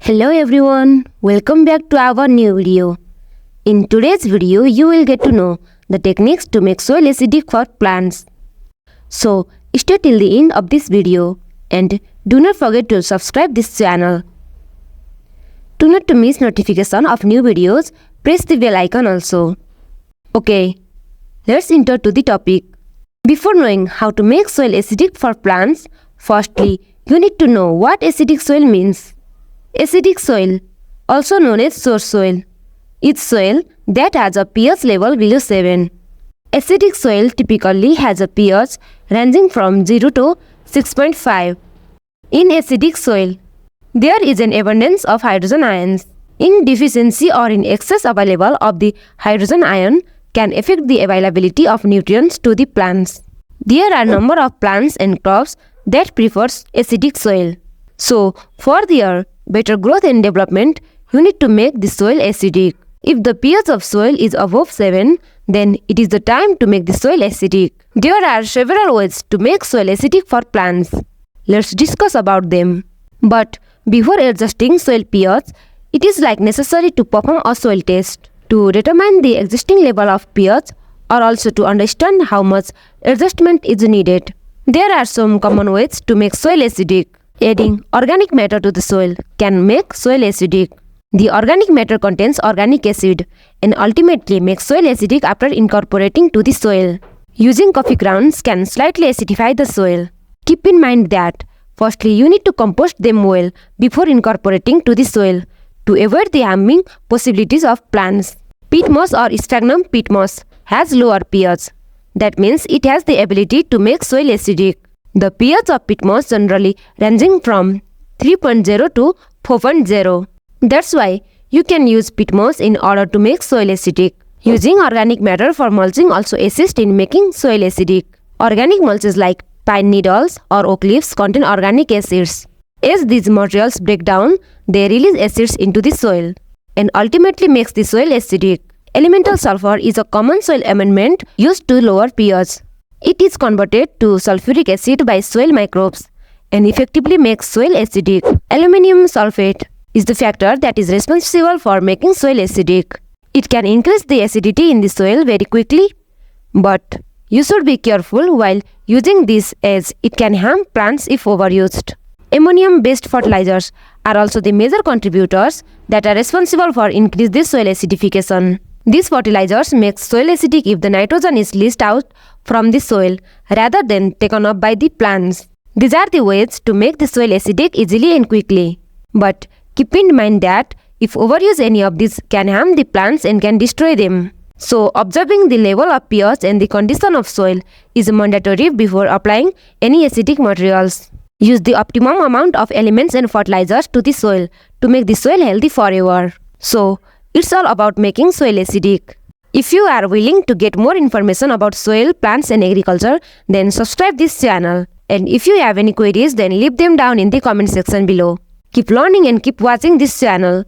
Hello everyone, welcome back to our new video. In today's video, you will get to know the techniques to make soil acidic for plants. So, stay till the end of this video and do not forget to subscribe this channel. To not to miss notification of new videos, press the bell icon also. Okay, let's enter to the topic. Before knowing how to make soil acidic for plants, firstly, you need to know what acidic soil means. Acidic soil, also known as source soil, is soil that has a pH level below 7. Acidic soil typically has a pH ranging from 0 to 6.5. In acidic soil, there is an abundance of hydrogen ions. In deficiency or in excess available of the hydrogen ion can affect the availability of nutrients to the plants. There are a number of plants and crops that prefers acidic soil. So, for their better growth and development, you need to make the soil acidic. If the pH of soil is above 7, then it is the time to make the soil acidic. There are several ways to make soil acidic for plants. Let's discuss about them. But before adjusting soil pH, it is necessary to perform a soil test to determine the existing level of pH or also to understand how much adjustment is needed. There are some common ways to make soil acidic. Adding organic matter to the soil can make soil acidic. The organic matter contains organic acid and ultimately makes soil acidic after incorporating to the soil. Using coffee grounds can slightly acidify the soil. Keep in mind that firstly you need to compost them well before incorporating to the soil to avoid the harming possibilities of plants. Peat moss or sphagnum peat moss has lower pH. That means it has the ability to make soil acidic. The pH of peat moss generally ranging from 3.0 to 4.0. That's why you can use peat moss in order to make soil acidic. Using organic matter for mulching also assists in making soil acidic. Organic mulches like pine needles or oak leaves contain organic acids. As these materials break down, they release acids into the soil and ultimately makes the soil acidic. Elemental sulfur is a common soil amendment used to lower pH. It is converted to sulfuric acid by soil microbes and effectively makes soil acidic. Aluminium sulfate is the factor that is responsible for making soil acidic. It can increase the acidity in the soil very quickly, but you should be careful while using this as it can harm plants if overused. Ammonium-based fertilizers are also the major contributors that are responsible for increased the soil acidification. These fertilizers make soil acidic if the nitrogen is leached out from the soil rather than taken up by the plants. These are the ways to make the soil acidic easily and quickly. But keep in mind that if overuse any of these can harm the plants and can destroy them. So observing the level of pH and the condition of soil is mandatory before applying any acidic materials. Use the optimum amount of elements and fertilizers to the soil to make the soil healthy forever. So, it's all about making soil acidic. If you are willing to get more information about soil, plants and agriculture, then subscribe this channel. And if you have any queries, then leave them down in the comment section below. Keep learning and keep watching this channel.